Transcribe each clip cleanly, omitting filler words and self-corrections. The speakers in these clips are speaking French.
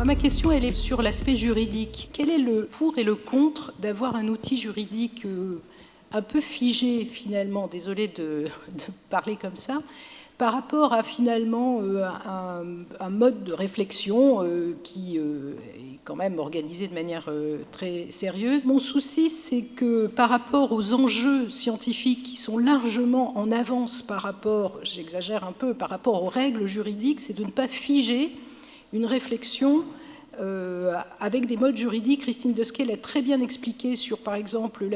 ma question, elle est sur l'aspect juridique. Quel est le pour et le contre d'avoir un outil juridique un peu figé, finalement, désolé de parler comme ça, par rapport à, finalement, un mode de réflexion qui est quand même organisé de manière très sérieuse. Mon souci, c'est que par rapport aux enjeux scientifiques qui sont largement en avance par rapport, j'exagère un peu, par rapport aux règles juridiques, c'est de ne pas figer une réflexion avec des modes juridiques. Christine Desquet l'a très bien expliqué sur, par exemple,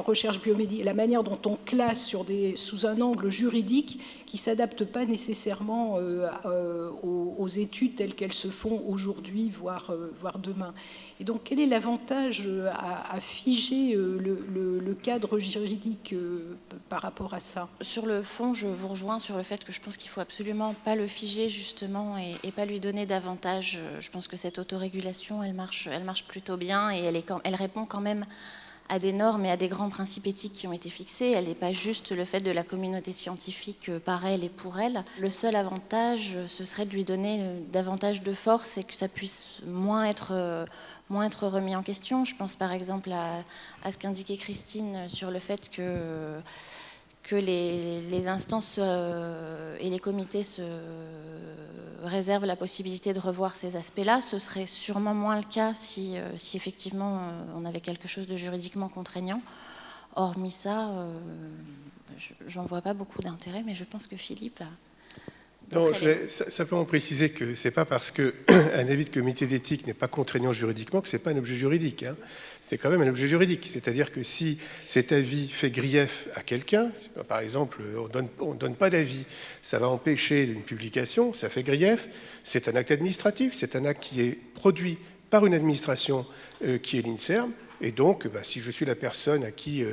recherche biomédicale, la manière dont on classe sous un angle juridique qui ne s'adapte pas nécessairement aux études telles qu'elles se font aujourd'hui, voire demain. Et donc, quel est l'avantage à figer le cadre juridique par rapport à ça? Sur le fond, je vous rejoins sur le fait que je pense qu'il ne faut absolument pas le figer, justement, et pas lui donner davantage. Je pense que cette autorégulation, elle marche plutôt bien, et elle répond quand même à des normes et à des grands principes éthiques qui ont été fixés. Elle n'est pas juste le fait de la communauté scientifique par elle et pour elle. Le seul avantage, ce serait de lui donner davantage de force et que ça puisse moins être remis en question. Je pense par exemple à ce qu'indiquait Christine sur le fait que les instances et les comités se réservent la possibilité de revoir ces aspects-là. Ce serait sûrement moins le cas si effectivement on avait quelque chose de juridiquement contraignant. Hormis ça, j'en vois pas beaucoup d'intérêt, mais je pense que Philippe a... Non, je vais simplement préciser que ce n'est pas parce qu'un avis de comité d'éthique n'est pas contraignant juridiquement que ce n'est pas un objet juridique. Hein. C'est quand même un objet juridique. C'est-à-dire que si cet avis fait grief à quelqu'un, par exemple, on ne donne pas d'avis, ça va empêcher une publication, ça fait grief, c'est un acte administratif, c'est un acte qui est produit par une administration qui est l'INSERM. Et donc, si je suis la personne à qui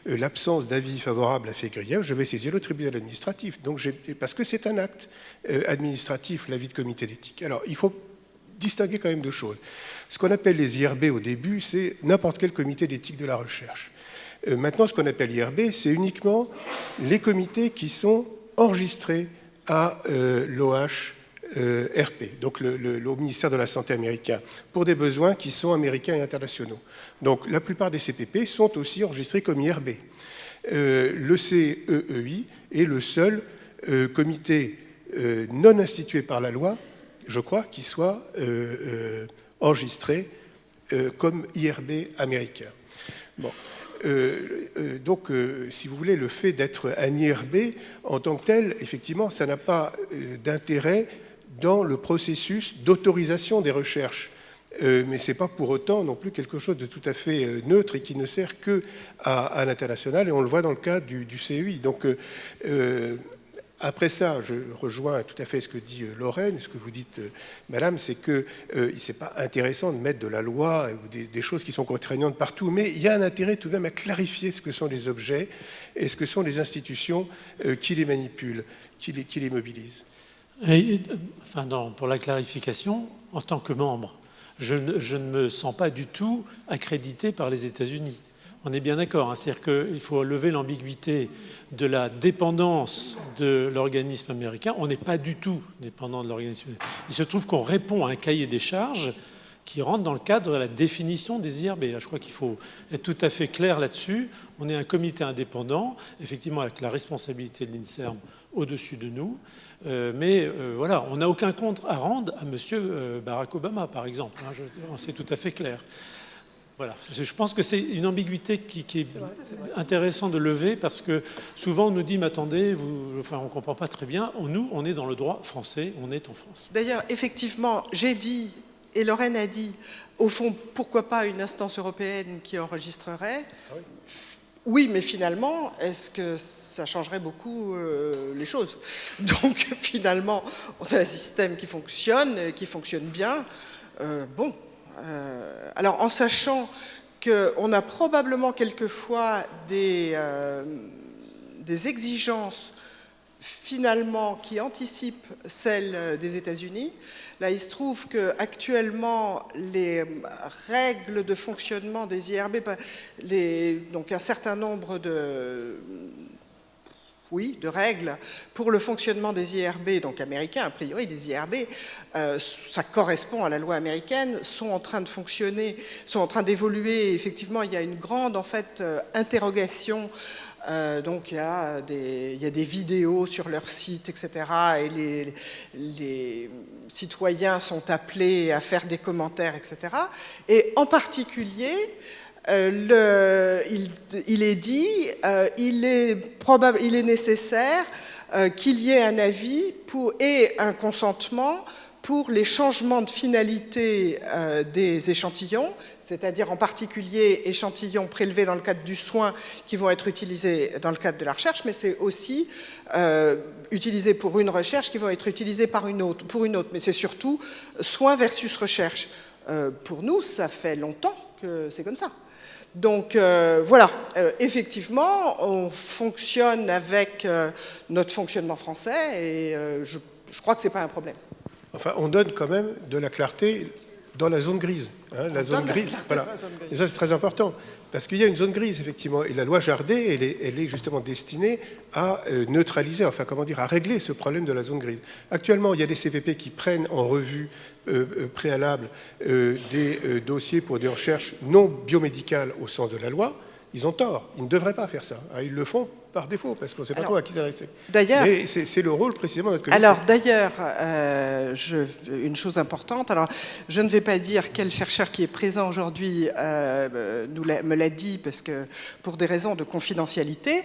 l'absence d'avis favorable a fait grief, je vais saisir le tribunal administratif. Donc, parce que c'est un acte administratif, l'avis de comité d'éthique. Alors, il faut distinguer quand même deux choses. Ce qu'on appelle les IRB au début, c'est n'importe quel comité d'éthique de la recherche. Maintenant, ce qu'on appelle IRB, c'est uniquement les comités qui sont enregistrés à l'OHRP, donc au ministère de la Santé américain, pour des besoins qui sont américains et internationaux. Donc la plupart des CPP sont aussi enregistrés comme IRB. Le CEEI est le seul comité non institué par la loi, je crois, qui soit enregistré comme IRB américain. Bon. Donc, si vous voulez, le fait d'être un IRB en tant que tel, effectivement, ça n'a pas d'intérêt dans le processus d'autorisation des recherches. Mais ce n'est pas pour autant non plus quelque chose de tout à fait neutre et qui ne sert qu'à l'international, et on le voit dans le cas du CEI. Donc, après ça, je rejoins tout à fait ce que dit Lorraine, ce que vous dites, madame, c'est que ce n'est pas intéressant de mettre de la loi ou des choses qui sont contraignantes partout, mais il y a un intérêt tout de même à clarifier ce que sont les objets et ce que sont les institutions qui les manipulent, qui les mobilisent. Et, pour la clarification, en tant que membre, je ne me sens pas du tout accrédité par les États-Unis. On est bien d'accord, hein, c'est-à-dire qu'il faut lever l'ambiguïté de la dépendance de l'organisme américain. On n'est pas du tout dépendant de l'organisme américain. Il se trouve qu'on répond à un cahier des charges qui rentre dans le cadre de la définition des IRB. Je crois qu'il faut être tout à fait clair là-dessus. On est un comité indépendant, effectivement avec la responsabilité de l'INSERM au-dessus de nous. Mais voilà, on n'a aucun compte à rendre à M. Barack Obama, par exemple. Hein, c'est tout à fait clair. Voilà. Je pense que c'est une ambiguïté qui est intéressant de lever parce que souvent on nous dit « mais attendez, on ne comprend pas très bien ». Nous, on est dans le droit français, on est en France. D'ailleurs, effectivement, j'ai dit, et Lorraine a dit, au fond, pourquoi pas une instance européenne qui enregistrerait ? Oui, mais finalement, est-ce que ça changerait beaucoup les choses ? Donc, finalement, on a un système qui fonctionne bien. Alors, en sachant qu'on a probablement quelquefois des exigences finalement qui anticipent celles des États-Unis. Là, il se trouve qu'actuellement, les règles de fonctionnement des IRB, donc un certain nombre oui, de règles pour le fonctionnement des IRB, donc américains, a priori des IRB, ça correspond à la loi américaine, sont en train de fonctionner, sont en train d'évoluer. Effectivement, il y a une grande, en fait, interrogation. Donc il y a des vidéos sur leur site, etc. Et les citoyens sont appelés à faire des commentaires, etc. Et en particulier, il est dit, il est nécessaire qu'il y ait un avis et un consentement pour les changements de finalité des échantillons, c'est-à-dire en particulier échantillons prélevés dans le cadre du soin qui vont être utilisés dans le cadre de la recherche, mais c'est aussi utilisés pour une recherche qui vont être utilisés pour une autre. Mais c'est surtout soin versus recherche. Pour nous, ça fait longtemps que c'est comme ça. Donc voilà, effectivement, on fonctionne avec notre fonctionnement français et je crois que ce n'est pas un problème. Enfin, on donne quand même de la clarté dans la zone grise. Hein, la zone grise, voilà. Et ça, c'est très important. Parce qu'il y a une zone grise, effectivement. Et la loi Jardé, elle est justement destinée à neutraliser, enfin, comment dire, à régler ce problème de la zone grise. Actuellement, il y a des CPP qui prennent en revue préalable des dossiers pour des recherches non biomédicales au sens de la loi. Ils ont tort. Ils ne devraient pas faire ça. Ils le font par défaut, parce qu'on ne sait pas trop à qui s'adresser. Mais c'est le rôle précisément de notre comité. Alors d'ailleurs, une chose importante, alors je ne vais pas dire quel chercheur qui est présent aujourd'hui me l'a dit, parce que pour des raisons de confidentialité,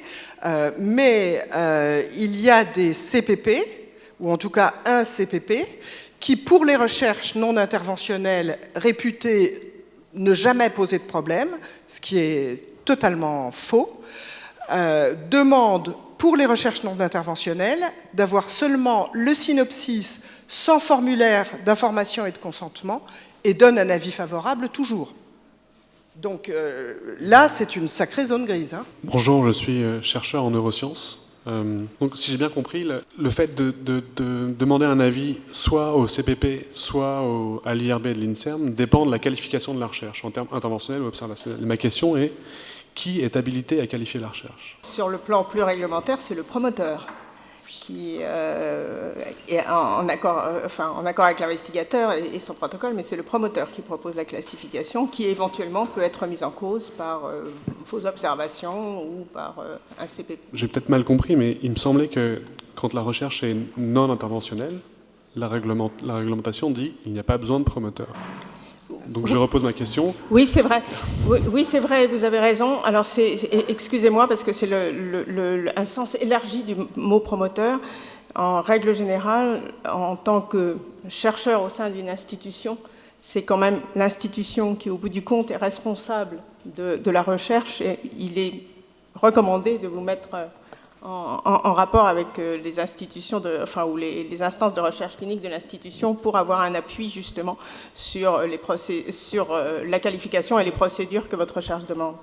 mais il y a des CPP, ou en tout cas un CPP, qui pour les recherches non interventionnelles réputées ne jamais poser de problème, ce qui est totalement faux, demande pour les recherches non interventionnelles d'avoir seulement le synopsis sans formulaire d'information et de consentement et donne un avis favorable toujours. Donc là, c'est une sacrée zone grise. Hein. Bonjour, je suis chercheur en neurosciences. Donc si j'ai bien compris, le fait de demander un avis soit au CPP, soit à l'IRB de l'INSERM dépend de la qualification de la recherche en termes interventionnels ou observationnels. Ma question est, qui est habilité à qualifier la recherche? Sur le plan plus réglementaire, c'est le promoteur qui est en accord avec l'investigateur et son protocole, mais c'est le promoteur qui propose la classification qui éventuellement peut être mise en cause par fausse observation ou par un CPP. J'ai peut-être mal compris, mais il me semblait que quand la recherche est non interventionnelle, la réglementation dit qu'il n'y a pas besoin de promoteur. Donc je repose ma question. Oui, c'est vrai. Oui, c'est vrai, vous avez raison. Alors, excusez-moi, parce que c'est un sens élargi du mot promoteur. En règle générale, en tant que chercheur au sein d'une institution, c'est quand même l'institution qui, au bout du compte, est responsable de la recherche. Et il est recommandé de vous mettre en rapport avec les institutions, ou les instances de recherche clinique de l'institution pour avoir un appui justement sur la qualification et les procédures que votre recherche demande.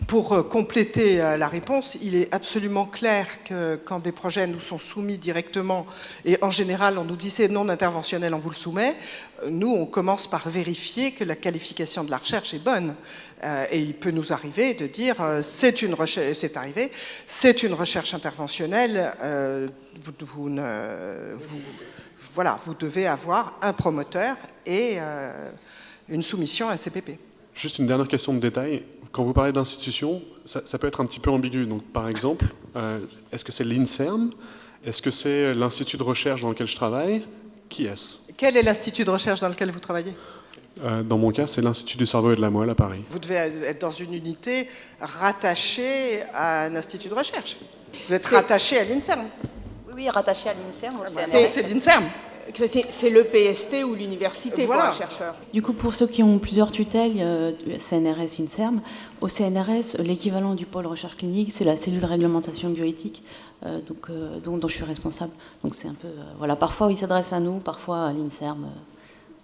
Pour compléter la réponse, il est absolument clair que quand des projets nous sont soumis directement, et en général on nous dit c'est non interventionnel, on vous le soumet, nous on commence par vérifier que la qualification de la recherche est bonne. Et il peut nous arriver de dire c'est une recherche interventionnelle, vous devez avoir un promoteur et une soumission à un CPP. Juste une dernière question de détail. Quand vous parlez d'institution, ça peut être un petit peu ambigu. Donc, par exemple, est-ce que c'est l'INSERM? Est-ce que c'est l'institut de recherche dans lequel je travaille? Qui est-ce? Quel est l'institut de recherche dans lequel vous travaillez? Dans mon cas, c'est l'Institut du cerveau et de la moelle à Paris. Vous devez être dans une unité rattachée à un institut de recherche. Vous êtes rattaché à l'INSERM. Oui, rattaché à l'INSERM. C'est l'INSERM. C'est le PST ou l'université pour un chercheur. Du coup, pour ceux qui ont plusieurs tutelles, CNRS, INSERM, au CNRS, l'équivalent du pôle recherche clinique, c'est la cellule réglementation bioéthique, dont je suis responsable. Donc c'est un peu... voilà, parfois ils s'adressent à nous, parfois à l'INSERM,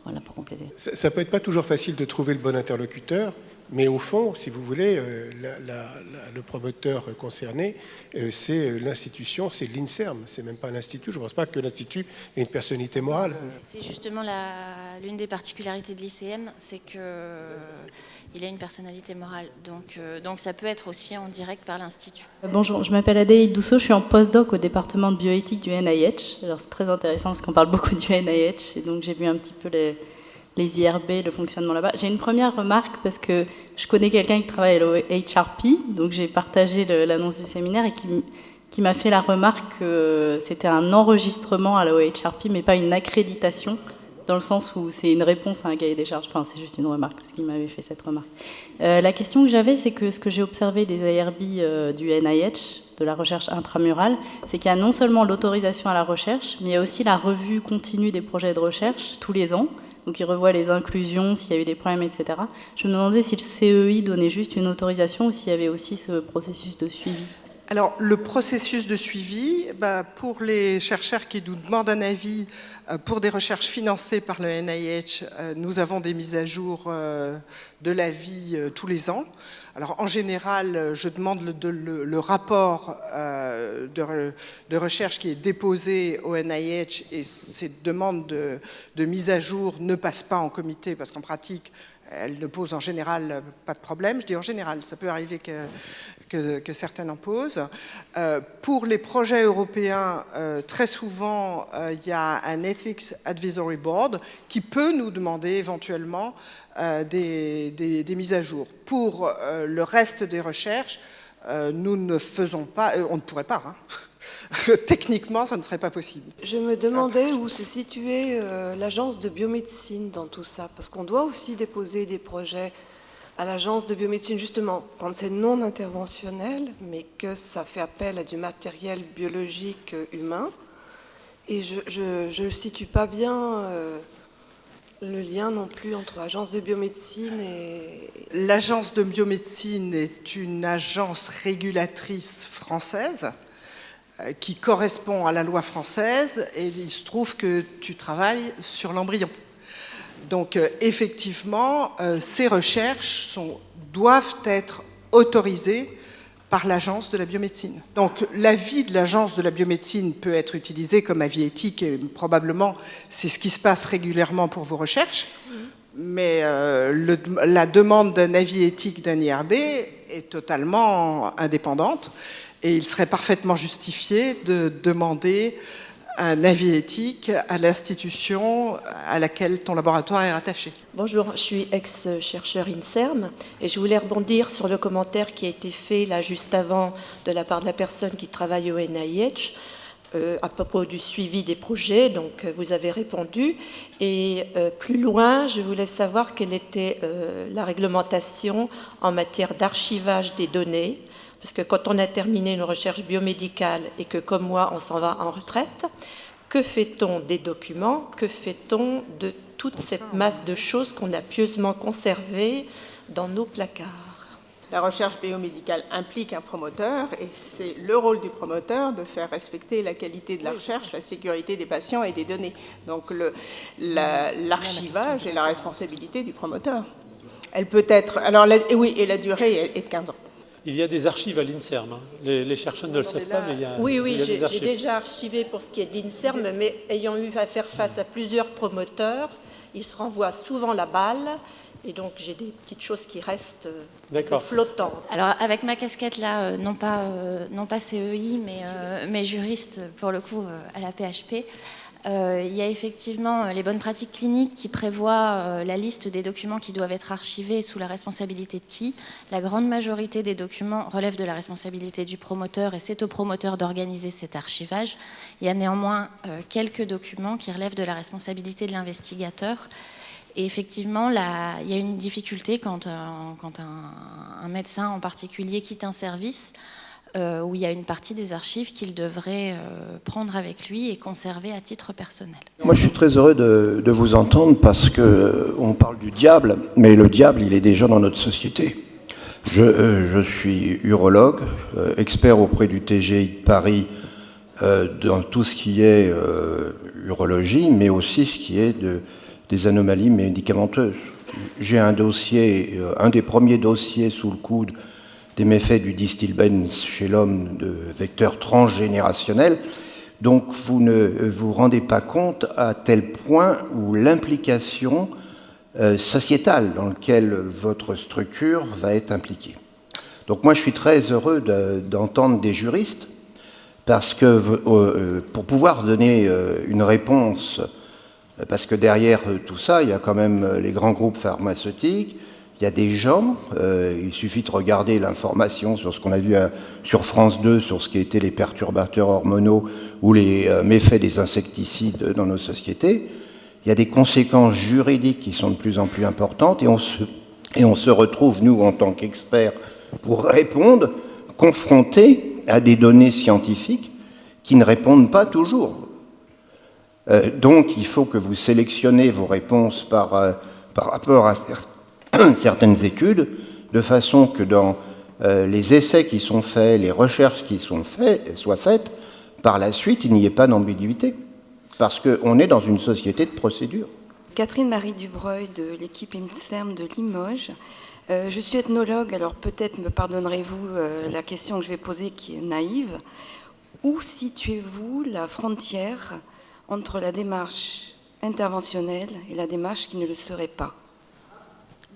voilà, pour compléter. Ça peut être pas toujours facile de trouver le bon interlocuteur, Mais au fond, si vous voulez, le promoteur concerné, c'est l'institution, c'est l'INSERM, c'est même pas l'Institut. Je ne pense pas que l'Institut ait une personnalité morale. C'est justement l'une des particularités de l'ICM, c'est qu'il a une personnalité morale. Donc ça peut être aussi en direct par l'Institut. Bonjour, je m'appelle Adélaïde Dousseau, je suis en postdoc au département de bioéthique du NIH. Alors c'est très intéressant parce qu'on parle beaucoup du NIH, et donc j'ai vu un petit peu les IRB, le fonctionnement là-bas. J'ai une première remarque parce que je connais quelqu'un qui travaille à l'OHRP, donc j'ai partagé l'annonce du séminaire et qui m'a fait la remarque que c'était un enregistrement à l'OHRP, mais pas une accréditation, dans le sens où c'est une réponse à un cahier des charges. Enfin, c'est juste une remarque, parce qu'il m'avait fait cette remarque. La question que j'avais, c'est que ce que j'ai observé des IRB du NIH, de la recherche intramurale, c'est qu'il y a non seulement l'autorisation à la recherche, mais il y a aussi la revue continue des projets de recherche tous les ans. Donc ils revoient les inclusions, s'il y a eu des problèmes, etc. Je me demandais si le CEI donnait juste une autorisation ou s'il y avait aussi ce processus de suivi. Alors, le processus de suivi, pour les chercheurs qui nous demandent un avis pour des recherches financées par le NIH, nous avons des mises à jour de l'avis tous les ans. Alors, en général, je demande le rapport de recherche qui est déposé au NIH, et ces demandes de mise à jour ne passent pas en comité, parce qu'en pratique, elles ne posent en général pas de problème. Je dis en général, ça peut arriver que certaines en posent. Pour les projets européens, très souvent, il y a un Ethics Advisory Board qui peut nous demander éventuellement des mises à jour. Pour le reste des recherches, nous ne faisons pas, on ne pourrait pas, hein. Techniquement, ça ne serait pas possible. Je me demandais où se situait l'agence de biomédecine dans tout ça, parce qu'on doit aussi déposer des projets à l'agence de biomédecine, justement, quand c'est non interventionnel, mais que ça fait appel à du matériel biologique humain. Et je ne situe pas bien le lien non plus entre agence de biomédecine et... L'agence de biomédecine est une agence régulatrice française qui correspond à la loi française, et il se trouve que tu travailles sur l'embryon. Donc effectivement, ces recherches doivent être autorisées par l'agence de la biomédecine. Donc l'avis de l'agence de la biomédecine peut être utilisé comme avis éthique, et probablement c'est ce qui se passe régulièrement pour vos recherches, mais la demande d'un avis éthique d'un IRB est totalement indépendante, et il serait parfaitement justifié de demander un avis éthique à l'institution à laquelle ton laboratoire est rattaché. Bonjour, je suis ex-chercheur INSERM et je voulais rebondir sur le commentaire qui a été fait là juste avant de la part de la personne qui travaille au NIH à propos du suivi des projets. Donc vous avez répondu. Et plus loin, je voulais savoir quelle était la réglementation en matière d'archivage des données. Parce que quand on a terminé une recherche biomédicale et que, comme moi, on s'en va en retraite, que fait-on des documents? Que fait-on de toute cette masse de choses qu'on a pieusement conservées dans nos placards? La recherche biomédicale implique un promoteur, et c'est le rôle du promoteur de faire respecter la qualité de la recherche, la sécurité des patients et des données. Donc l'archivage est la responsabilité du promoteur. Elle peut être... Alors, oui, et la durée est de 15 ans. Il y a des archives à l'INSERM. Les chercheurs ne le savent pas, mais il y a, oui, il y a des archives. J'ai déjà archivé pour ce qui est de l'INSERM, mais ayant eu à faire face à plusieurs promoteurs, ils se renvoient souvent la balle, et donc j'ai des petites choses qui restent flottantes. Alors avec ma casquette là, non pas CEI, mais juriste pour le coup à la PHP, il y a effectivement les bonnes pratiques cliniques qui prévoient la liste des documents qui doivent être archivés sous la responsabilité de qui. La grande majorité des documents relèvent de la responsabilité du promoteur, et c'est au promoteur d'organiser cet archivage. Il y a néanmoins quelques documents qui relèvent de la responsabilité de l'investigateur. Et effectivement, là, il y a une difficulté quand un médecin en particulier quitte un service, où il y a une partie des archives qu'il devrait prendre avec lui et conserver à titre personnel. Moi, je suis très heureux de vous entendre, parce qu'on parle du diable, mais le diable, il est déjà dans notre société. Je suis urologue, expert auprès du TGI de Paris dans tout ce qui est urologie, mais aussi ce qui est des anomalies médicamenteuses. j'ai un dossier, un des premiers dossiers sous le coude des méfaits du distilbène chez l'homme de vecteur transgénérationnel. Donc vous ne vous rendez pas compte à tel point où l'implication sociétale dans laquelle votre structure va être impliquée. Donc moi je suis très heureux d'entendre des juristes parce que pour pouvoir donner une réponse, parce que derrière tout ça il y a quand même les grands groupes pharmaceutiques, il y a des gens, il suffit de regarder l'information sur ce qu'on a vu sur France 2, sur ce qui étaient les perturbateurs hormonaux ou les méfaits des insecticides dans nos sociétés. Il y a des conséquences juridiques qui sont de plus en plus importantes et on se retrouve, nous, en tant qu'experts, pour répondre, confrontés à des données scientifiques qui ne répondent pas toujours. Donc, il faut que vous sélectionnez vos réponses par rapport à certaines études, de façon que dans les essais qui sont faits, les recherches qui soient faites, par la suite, il n'y ait pas d'ambiguïté. Parce qu'on est dans une société de procédure. Catherine Marie Dubreuil de l'équipe INSERM de Limoges. Je suis ethnologue, alors peut-être me pardonnerez-vous la question que je vais poser qui est naïve. Où situez-vous la frontière entre la démarche interventionnelle et la démarche qui ne le serait pas?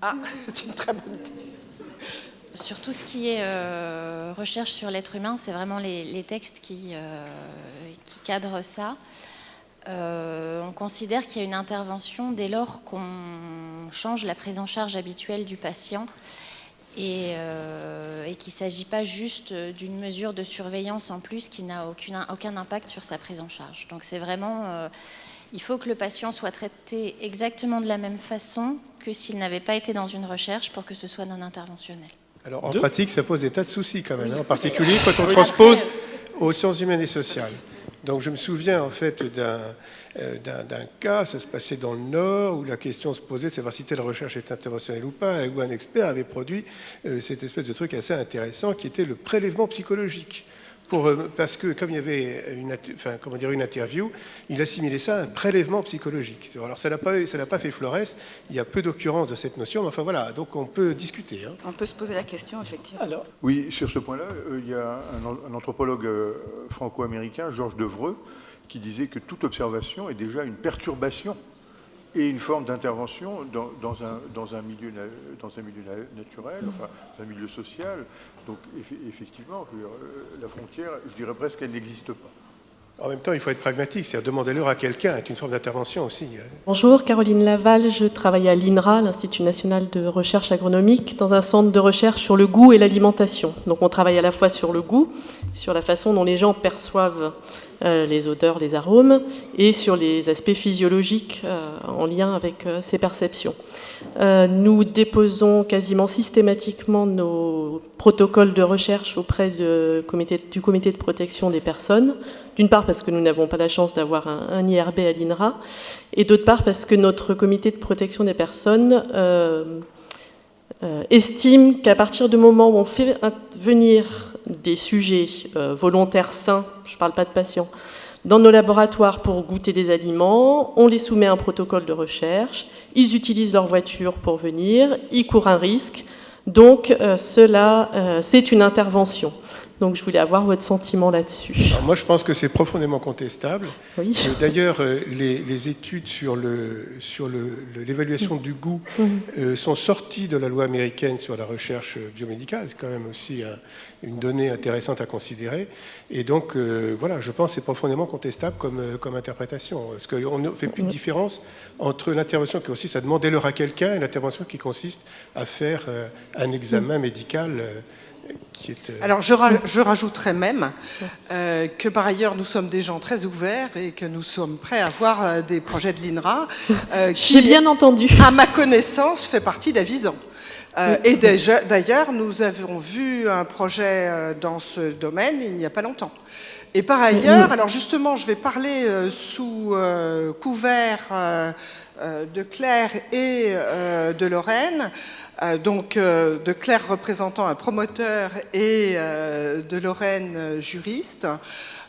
Ah, c'est une très bonne idée. Sur tout ce qui est recherche sur l'être humain, c'est vraiment les textes qui cadrent ça. On considère qu'il y a une intervention dès lors qu'on change la prise en charge habituelle du patient et qu'il ne s'agit pas juste d'une mesure de surveillance en plus qui n'a aucun impact sur sa prise en charge. Donc c'est vraiment... il faut que le patient soit traité exactement de la même façon que s'il n'avait pas été dans une recherche pour que ce soit non interventionnel. Alors en pratique, ça pose des tas de soucis quand même, hein, en particulier quand on transpose aux sciences humaines et sociales. Donc je me souviens en fait d'un cas, ça se passait dans le Nord, où la question se posait de savoir si telle recherche est interventionnelle ou pas, et où un expert avait produit cette espèce de truc assez intéressant qui était le prélèvement psychologique. Parce que comme il y avait une interview, il assimilait ça à un prélèvement psychologique. Alors ça n'a pas fait Flores, il y a peu d'occurrences de cette notion, mais enfin voilà, donc on peut discuter. Hein. On peut se poser la question, effectivement. Alors, oui, sur ce point-là, il y a un anthropologue franco-américain, Georges Devreux, qui disait que toute observation est déjà une perturbation et une forme d'intervention dans un milieu naturel, enfin, dans un milieu social. Donc effectivement, la frontière, je dirais presque qu'elle n'existe pas. En même temps, il faut être pragmatique, c'est-à-dire demander-leur à quelqu'un est une forme d'intervention aussi. Bonjour, Caroline Laval, je travaille à l'INRA, l'Institut national de recherche agronomique, dans un centre de recherche sur le goût et l'alimentation. Donc on travaille à la fois sur le goût, sur la façon dont les gens perçoivent les odeurs, les arômes, et sur les aspects physiologiques en lien avec ces perceptions. Nous déposons quasiment systématiquement nos protocoles de recherche auprès du comité de protection des personnes, d'une part parce que nous n'avons pas la chance d'avoir un IRB à l'INRA, et d'autre part parce que notre comité de protection des personnes estime qu'à partir du moment où on fait venir des sujets volontaires sains, je ne parle pas de patients, dans nos laboratoires pour goûter des aliments, on les soumet à un protocole de recherche, ils utilisent leur voiture pour venir, ils courent un risque, donc c'est une intervention. Donc je voulais avoir votre sentiment là-dessus. Moi je pense que c'est profondément contestable. Oui. D'ailleurs, les études sur l'évaluation du goût sont sorties de la loi américaine sur la recherche biomédicale. C'est quand même aussi une donnée intéressante à considérer. Et donc voilà, je pense que c'est profondément contestable comme interprétation. Parce qu'on ne fait plus de différence entre l'intervention qui consiste à demander l'heure à quelqu'un et l'intervention qui consiste à faire un examen médical. Alors je rajouterais même que par ailleurs nous sommes des gens très ouverts et que nous sommes prêts à voir des projets de l'INRA qui, j'ai bien entendu, à ma connaissance, fait partie d'Avisan. Et d'ailleurs nous avons vu un projet dans ce domaine il n'y a pas longtemps. Et par ailleurs, alors justement je vais parler sous couvert de Claire et de Lorraine. Donc de Claire représentant un promoteur et de Lorraine juriste.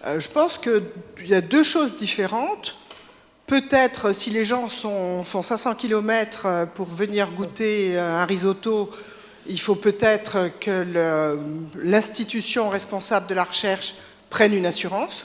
Je pense qu'il y a deux choses différentes. peut-être, si les gens font 500 km pour venir goûter un risotto, il faut peut-être que l'institution responsable de la recherche prenne une assurance.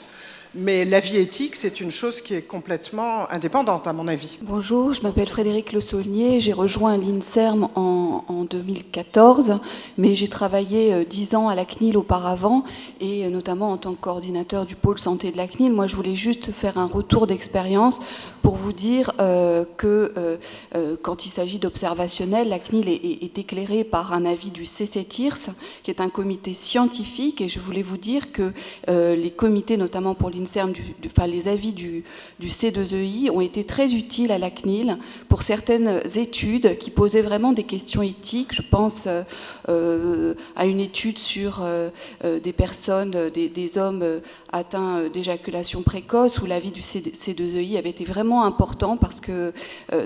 Mais l'avis éthique, c'est une chose qui est complètement indépendante, à mon avis. Bonjour, je m'appelle Frédéric Le Saulnier. J'ai rejoint l'INSERM en 2014, mais j'ai travaillé 10 ans à la CNIL auparavant, et notamment en tant que coordinateur du pôle santé de la CNIL. Moi, je voulais juste faire un retour d'expérience pour vous dire que quand il s'agit d'observationnel, la CNIL est éclairée par un avis du CCTIRS, qui est un comité scientifique, et je voulais vous dire que les comités, notamment pour l'INSERM, les avis du C2EI ont été très utiles à la CNIL pour certaines études qui posaient vraiment des questions éthiques. Je pense à une étude sur des personnes, des hommes atteints d'éjaculation précoce, où l'avis du C2EI avait été vraiment important parce que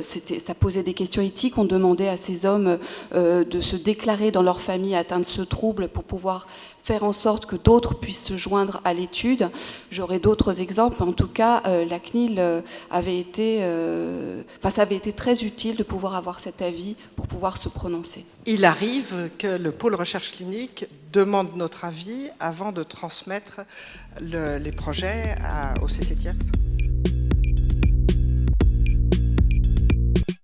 ça posait des questions éthiques. On demandait à ces hommes de se déclarer dans leur famille atteints de ce trouble pour pouvoir faire en sorte que d'autres puissent se joindre à l'étude. J'aurai d'autres exemples. En tout cas, la CNIL avait été... ça avait été très utile de pouvoir avoir cet avis pour pouvoir se prononcer. Il arrive que le pôle recherche clinique demande notre avis avant de transmettre les projets au CCTIRS.